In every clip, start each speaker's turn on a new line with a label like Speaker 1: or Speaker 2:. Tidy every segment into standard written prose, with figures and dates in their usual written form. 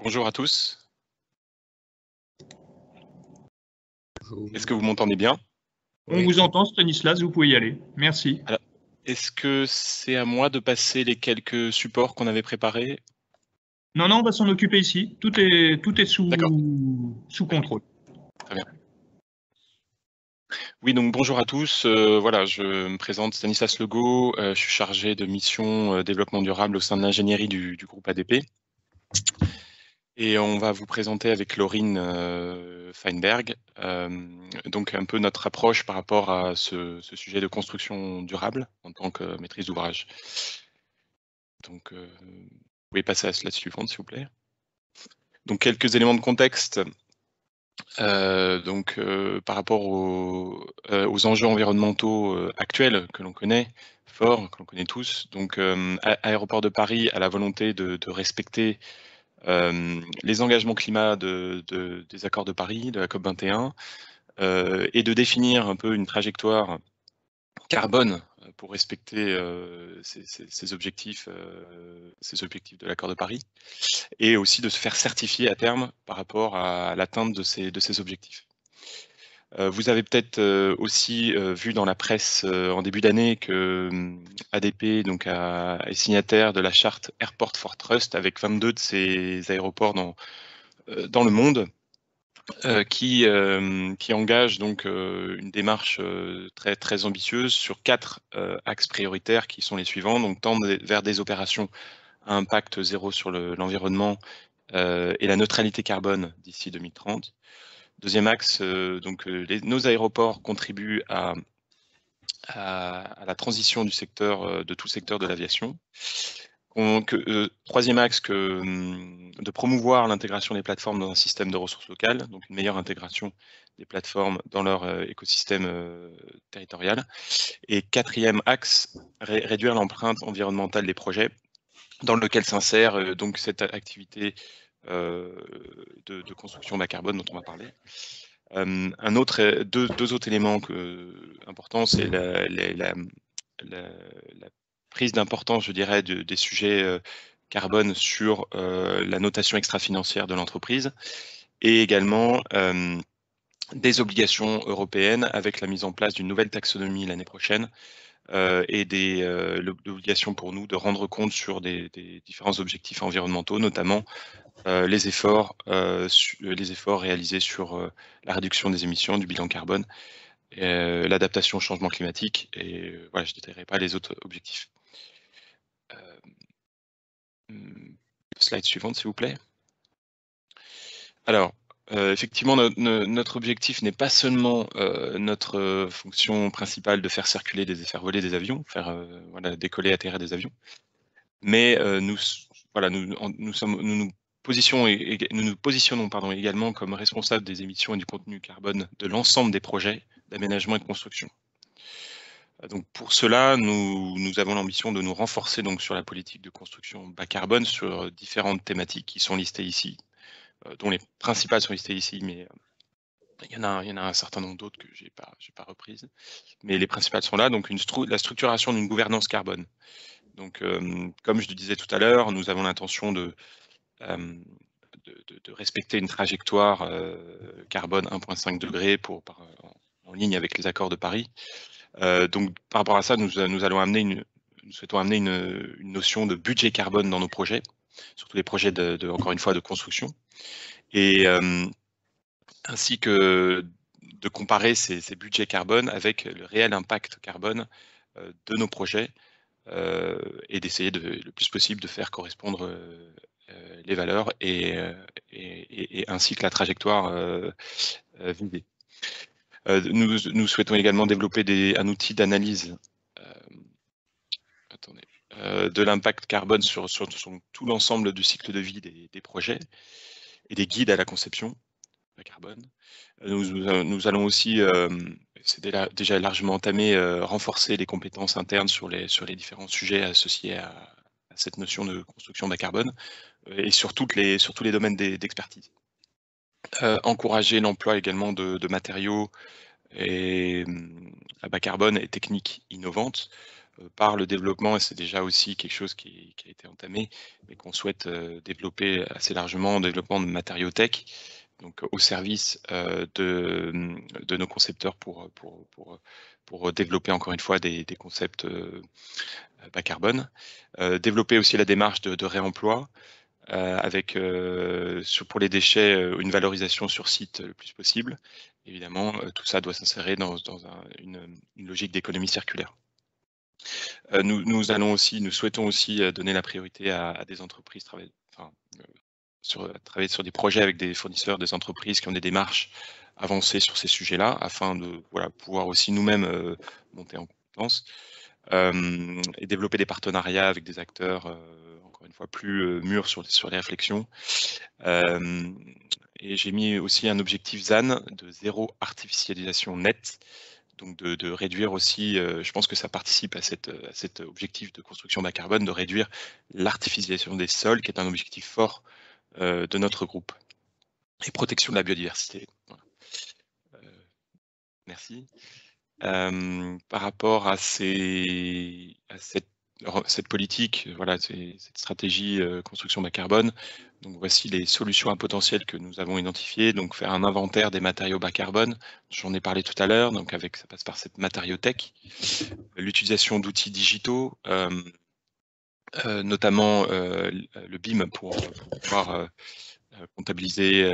Speaker 1: Bonjour à tous.
Speaker 2: Bonjour.
Speaker 1: Est-ce que vous m'entendez bien?
Speaker 2: On vous entend, Stanislas, vous pouvez y aller. Merci.
Speaker 1: Alors, est-ce que c'est à moi de passer les quelques supports qu'on avait préparés?
Speaker 2: Non, on va s'en occuper ici. Tout est sous contrôle.
Speaker 1: Très bien. Oui, donc bonjour à tous. Voilà, je me présente Stanislas Legault. Je suis chargé de mission développement durable au sein de l'ingénierie du groupe ADP. Et on va vous présenter avec Laurine Feinberg, donc un peu notre approche par rapport à ce sujet de construction durable en tant que maîtrise d'ouvrage. Donc, vous pouvez passer à la slide suivante, s'il vous plaît. Donc, quelques éléments de contexte. Par rapport aux enjeux environnementaux actuels que l'on connaît, forts, que l'on connaît tous. Donc, Aéroport de Paris a la volonté de respecter les engagements climat des accords de Paris, de la COP 21, et de définir un peu une trajectoire carbone pour respecter ces objectifs de l'accord de Paris, et aussi de se faire certifier à terme par rapport à l'atteinte de ces objectifs. Vous avez peut-être aussi vu dans la presse en début d'année que ADP donc, est signataire de la charte Airport for Trust avec 22 de ces aéroports dans le monde, qui engage donc une démarche très, très ambitieuse sur 4 axes prioritaires qui sont les suivants. Donc tendre vers des opérations à impact zéro sur l'environnement et la neutralité carbone d'ici 2030. Deuxième axe, nos aéroports contribuent à la transition du secteur, de tout le secteur de l'aviation. Troisième axe, de promouvoir l'intégration des plateformes dans un système de ressources locales, donc une meilleure intégration des plateformes dans leur écosystème territorial. Et quatrième axe, réduire l'empreinte environnementale des projets, dans lequel s'insère donc cette activité de construction bas carbone dont on va parler. Deux autres éléments importants, c'est la prise d'importance, je dirais, des sujets carbone sur la notation extra-financière de l'entreprise, et également des obligations européennes avec la mise en place d'une nouvelle taxonomie l'année prochaine, et l'obligation pour nous de rendre compte sur des différents objectifs environnementaux, notamment les efforts réalisés sur la réduction des émissions, du bilan carbone, l'adaptation au changement climatique, et voilà, je ne détaillerai pas les autres objectifs. Slide suivante, s'il vous plaît. Alors, effectivement, notre objectif n'est pas seulement notre fonction principale de faire circuler, faire voler des avions, faire décoller, atterrir des avions, mais nous nous positionnons également comme responsables des émissions et du contenu carbone de l'ensemble des projets d'aménagement et de construction. Donc pour cela, nous avons l'ambition de nous renforcer donc sur la politique de construction bas carbone sur différentes thématiques qui sont listées ici, dont les principales sont listées ici, mais il y en a un certain nombre d'autres que j'ai pas reprises. Mais les principales sont là, donc la structuration d'une gouvernance carbone. Donc, comme je le disais tout à l'heure, nous avons l'intention de respecter une trajectoire carbone 1,5 degré en ligne avec les accords de Paris. Donc, par rapport à ça, nous souhaitons amener une notion de budget carbone dans nos projets, surtout les projets encore une fois, de construction, et ainsi que de comparer ces budgets carbone avec le réel impact carbone de nos projets, et d'essayer le plus possible de faire correspondre les valeurs et ainsi que la trajectoire visée. Nous souhaitons également développer un outil d'analyse de l'impact carbone sur tout l'ensemble du cycle de vie des projets et des guides à la conception carbone. Nous allons aussi, c'est déjà largement entamé, renforcer les compétences internes sur les différents sujets associés à cette notion de construction bas carbone, et sur tous les domaines d'expertise. Encourager l'emploi également de matériaux à bas carbone et techniques innovantes, par le développement, et c'est déjà aussi quelque chose qui a été entamé, mais qu'on souhaite développer assez largement, en développement de matériaux tech, donc au service de nos concepteurs pour développer encore une fois des concepts bas carbone. Développer aussi la démarche de réemploi, avec pour les déchets une valorisation sur site le plus possible. Évidemment, tout ça doit s'insérer dans une logique d'économie circulaire. Nous souhaitons aussi donner la priorité à des entreprises, travailler sur des projets avec des fournisseurs, des entreprises qui ont des démarches avancées sur ces sujets-là, afin de pouvoir aussi nous-mêmes monter en compétences, et développer des partenariats avec des acteurs encore une fois plus mûrs sur les réflexions. Et j'ai mis aussi un objectif ZAN de zéro artificialisation nette, donc de réduire aussi, je pense que ça participe à cet objectif de construction bas carbone, de réduire l'artificialisation des sols, qui est un objectif fort de notre groupe, et protection de la biodiversité. Voilà. Merci. Par rapport à cette politique, voilà, cette stratégie construction bas carbone, donc voici les solutions à potentiel que nous avons identifiées. Donc faire un inventaire des matériaux bas carbone, j'en ai parlé tout à l'heure, donc ça passe par cette matériothèque, l'utilisation d'outils digitaux, notamment le BIM pour pouvoir comptabiliser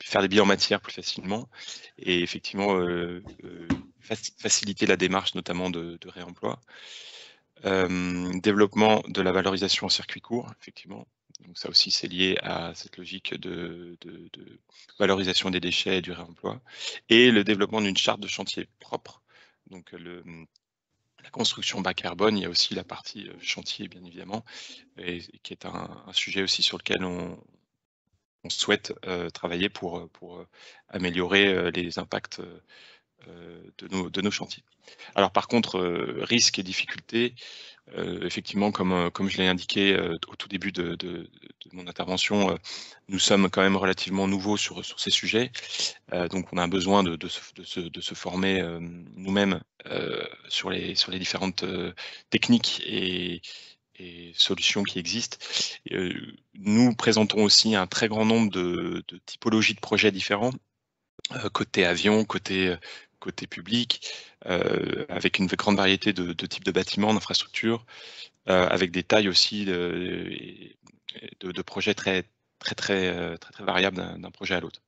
Speaker 1: faire des bilans matière plus facilement, et effectivement faciliter la démarche notamment de réemploi. Développement de la valorisation en circuit court, effectivement. Donc ça aussi, c'est lié à cette logique de valorisation des déchets et du réemploi. Et le développement d'une charte de chantier propre. Donc la construction bas carbone, il y a aussi la partie chantier, bien évidemment, et qui est un sujet aussi sur lequel on souhaite travailler pour améliorer les impacts de nos chantiers. Alors par contre, risques et difficultés, effectivement, comme je l'ai indiqué au tout début de mon intervention, nous sommes quand même relativement nouveaux sur ces sujets, donc on a besoin de se former nous-mêmes sur les différentes techniques et solutions qui existent. Nous présentons aussi un très grand nombre de typologies de projets différents, côté avion, côté public, avec une grande variété de types de bâtiments, d'infrastructures, avec des tailles aussi de projets très variables d'un projet à l'autre.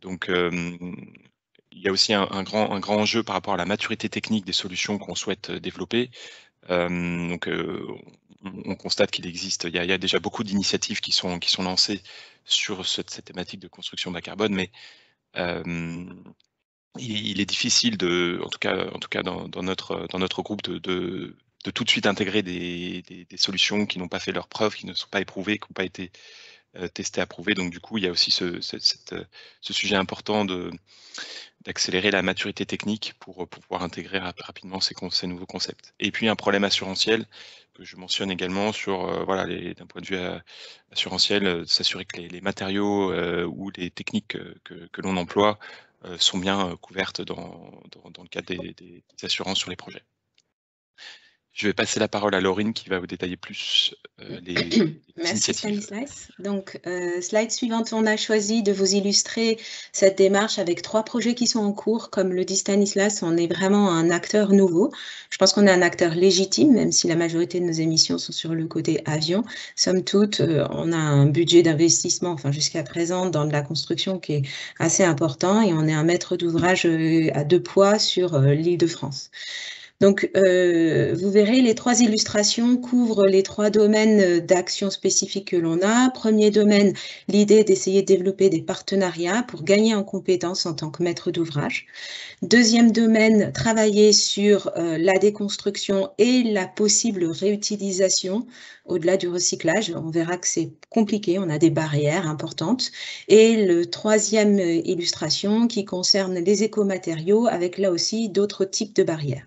Speaker 1: Donc il y a aussi un grand enjeu par rapport à la maturité technique des solutions qu'on souhaite développer. Donc on constate qu'il existe, il y a déjà beaucoup d'initiatives qui sont lancées sur cette thématique de construction bas carbone, mais il est difficile en tout cas dans notre groupe de tout de suite intégrer des solutions qui n'ont pas fait leurs preuves, qui ne sont pas éprouvées, qui n'ont pas été testées, approuvées. Donc du coup, il y a aussi ce sujet important d'accélérer la maturité technique pour pouvoir intégrer rapidement ces nouveaux concepts. Et puis un problème assurantiel que je mentionne également sur d'un point de vue assurantiel, s'assurer que les matériaux ou les techniques que l'on emploie sont bien couvertes dans le cadre des assurances sur les projets. Je vais passer la parole à Laurine qui va vous détailler plus les
Speaker 3: Merci Stanislas. Donc, slide suivante, on a choisi de vous illustrer cette démarche avec 3 projets qui sont en cours. Comme le dit Stanislas, on est vraiment un acteur nouveau. Je pense qu'on est un acteur légitime, même si la majorité de nos émissions sont sur le côté avion. Somme toute, on a un budget d'investissement, enfin jusqu'à présent, dans de la construction qui est assez important, et on est un maître d'ouvrage à 2 poids sur l'Île-de-France. Donc, vous verrez, les 3 illustrations couvrent les 3 domaines d'action spécifiques que l'on a. Premier domaine, l'idée d'essayer de développer des partenariats pour gagner en compétences en tant que maître d'ouvrage. Deuxième domaine, travailler sur la déconstruction et la possible réutilisation au-delà du recyclage. On verra que c'est compliqué, on a des barrières importantes. Et le troisième illustration qui concerne les écomatériaux avec là aussi d'autres types de barrières.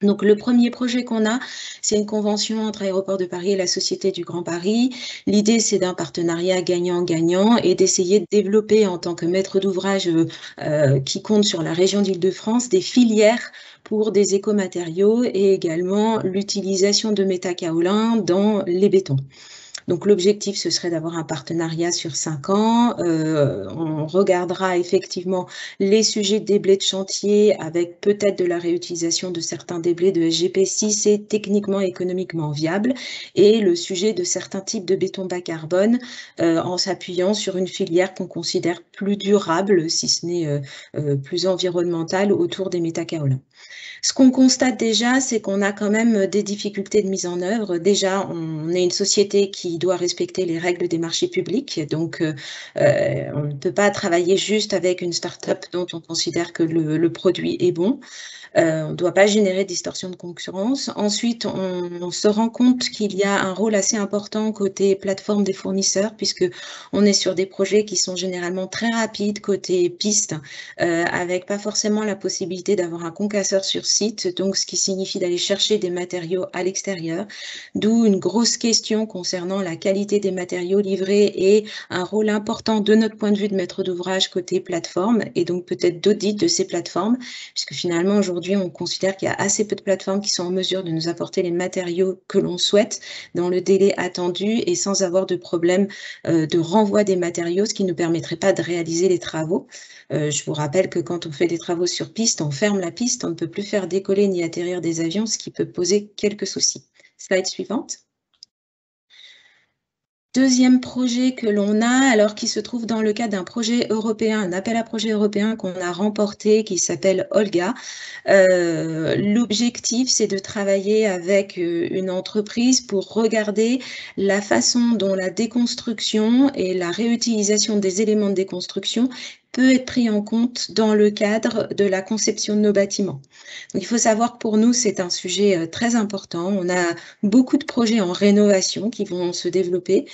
Speaker 3: Donc, le premier projet qu'on a, c'est une convention entre Aéroports de Paris et la Société du Grand Paris. L'idée, c'est d'un partenariat gagnant-gagnant et d'essayer de développer en tant que maître d'ouvrage qui compte sur la région d'Île-de-France des filières pour des écomatériaux et également l'utilisation de métakaolin dans les bétons. Donc, l'objectif, ce serait d'avoir un partenariat sur 5 ans. On regardera effectivement les sujets de déblais de chantier avec peut-être de la réutilisation de certains déblais de SGP si c'est techniquement et économiquement viable, et le sujet de certains types de béton bas carbone en s'appuyant sur une filière qu'on considère plus durable, si ce n'est plus environnementale, autour des métakaolins. Ce qu'on constate déjà, c'est qu'on a quand même des difficultés de mise en œuvre. Déjà, on est une société qui doit respecter les règles des marchés publics, donc on ne peut pas travailler juste avec une start-up dont on considère que le produit est bon. On ne doit pas générer de distorsion de concurrence. Ensuite, on se rend compte qu'il y a un rôle assez important côté plateforme des fournisseurs, puisque on est sur des projets qui sont généralement très rapides côté piste, avec pas forcément la possibilité d'avoir un concasseur sur site, donc ce qui signifie d'aller chercher des matériaux à l'extérieur, d'où une grosse question concernant la qualité des matériaux livrés et un rôle important de notre point de vue de maître d'ouvrage côté plateforme, et donc peut-être d'audit de ces plateformes, puisque finalement aujourd'hui on considère qu'il y a assez peu de plateformes qui sont en mesure de nous apporter les matériaux que l'on souhaite dans le délai attendu et sans avoir de problème de renvoi des matériaux, ce qui ne nous permettrait pas de réaliser les travaux. Je vous rappelle que quand on fait des travaux sur piste, on ferme la piste, on ne peut plus faire décoller ni atterrir des avions, ce qui peut poser quelques soucis. Slide suivante. Deuxième projet que l'on a, alors qui se trouve dans le cadre d'un projet européen, un appel à projet européen qu'on a remporté, qui s'appelle Olga. L'objectif, c'est de travailler avec une entreprise pour regarder la façon dont la déconstruction et la réutilisation des éléments de déconstruction peut être pris en compte dans le cadre de la conception de nos bâtiments. Donc, il faut savoir que pour nous, c'est un sujet très important. On a beaucoup de projets en rénovation qui vont se développer.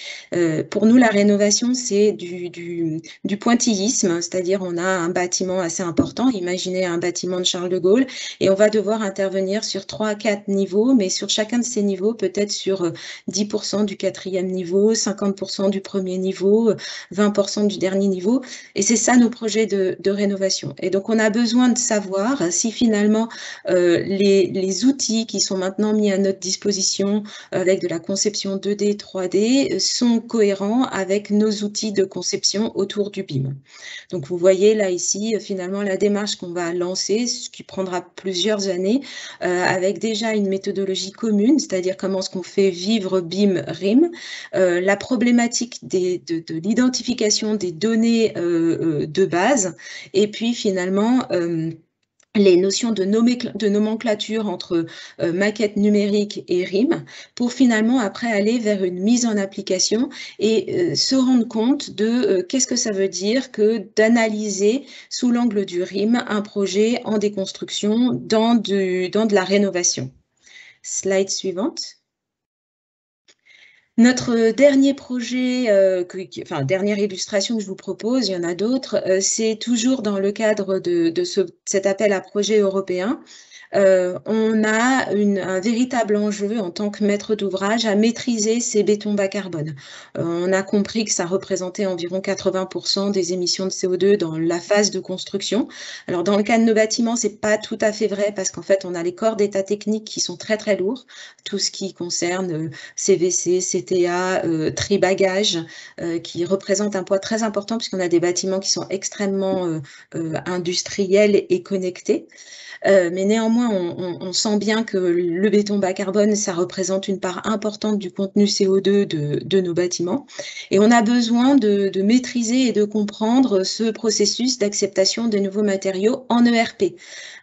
Speaker 3: Pour nous, la rénovation, c'est du pointillisme, c'est-à-dire on a un bâtiment assez important, imaginez un bâtiment de Charles de Gaulle, et on va devoir intervenir sur 3 à 4 niveaux, mais sur chacun de ces niveaux, peut-être sur 10% du 4e niveau, 50% du premier niveau, 20% du dernier niveau, et c'est ça nos projets de rénovation. Et donc, on a besoin de savoir si finalement les outils qui sont maintenant mis à notre disposition avec de la conception 2D, 3D sont cohérents avec nos outils de conception autour du BIM. Donc, vous voyez là ici, finalement, la démarche qu'on va lancer, ce qui prendra plusieurs années, avec déjà une méthodologie commune, c'est-à-dire comment est-ce qu'on fait vivre BIM, RIM, la problématique de l'identification des données de base, et puis finalement les notions de nomenclature entre maquette numérique et RIM, pour finalement après aller vers une mise en application et se rendre compte de qu'est-ce que ça veut dire que d'analyser sous l'angle du RIM un projet en déconstruction dans de la rénovation. Slide suivante. Notre dernier projet, dernière illustration que je vous propose, il y en a d'autres, c'est toujours dans le cadre de cet appel à projet européen. On a un véritable enjeu en tant que maître d'ouvrage à maîtriser ces bétons bas carbone. On a compris que ça représentait environ 80% des émissions de CO2 dans la phase de construction. Alors, dans le cas de nos bâtiments, c'est pas tout à fait vrai parce qu'en fait, on a les corps d'état technique qui sont très, très lourds. Tout ce qui concerne CVC, CTA, tri-bagages, qui représentent un poids très important puisqu'on a des bâtiments qui sont extrêmement industriels et connectés. Mais néanmoins, on sent bien que le béton bas carbone, ça représente une part importante du contenu CO2 de nos bâtiments. Et on a besoin de maîtriser et de comprendre ce processus d'acceptation des nouveaux matériaux en ERP.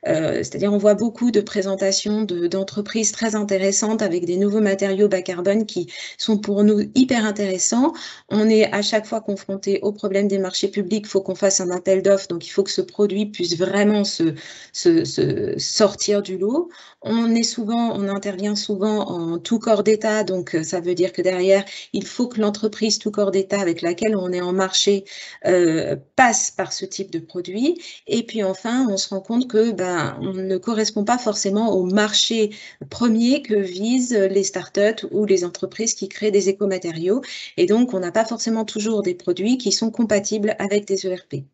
Speaker 3: C'est-à-dire, on voit beaucoup de présentations d'entreprises très intéressantes avec des nouveaux matériaux bas carbone qui sont pour nous hyper intéressants. On est à chaque fois confronté au problème des marchés publics. Il faut qu'on fasse un appel d'offres, donc il faut que ce produit puisse vraiment se sortir du lot. On intervient souvent en tout corps d'État, donc ça veut dire que derrière, il faut que l'entreprise tout corps d'État avec laquelle on est en marché passe par ce type de produit. Et puis enfin, on se rend compte que on ne correspond pas forcément au marché premier que visent les startups ou les entreprises qui créent des écomatériaux. Et donc, on n'a pas forcément toujours des produits qui sont compatibles avec des ERP.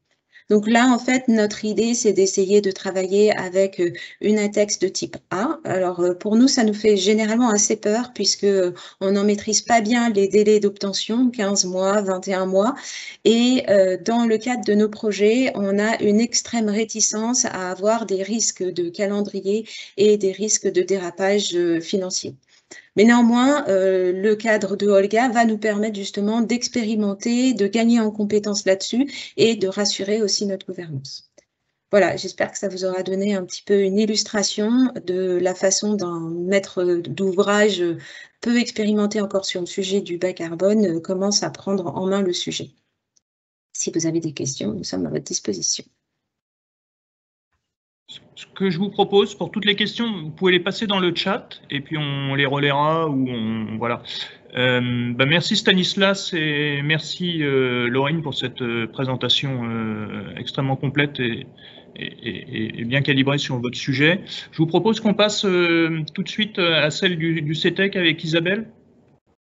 Speaker 3: Donc là, en fait, notre idée, c'est d'essayer de travailler avec une index de type A. Alors, pour nous, ça nous fait généralement assez peur puisque on n'en maîtrise pas bien les délais d'obtention, 15 mois, 21 mois. Et dans le cadre de nos projets, on a une extrême réticence à avoir des risques de calendrier et des risques de dérapage financier. Mais néanmoins, le cadre de Olga va nous permettre justement d'expérimenter, de gagner en compétences là-dessus et de rassurer aussi notre gouvernance. Voilà, j'espère que ça vous aura donné un petit peu une illustration de la façon d'un maître d'ouvrage peu expérimenté encore sur le sujet du bas carbone commence à prendre en main le sujet. Si vous avez des questions, nous sommes à votre disposition.
Speaker 2: Ce que je vous propose, pour toutes les questions, vous pouvez les passer dans le chat et puis on les relaiera ou voilà. Merci Stanislas et merci Laurine pour cette présentation extrêmement complète et bien calibrée sur votre sujet. Je vous propose qu'on passe tout de suite à celle du CETEC avec Isabelle.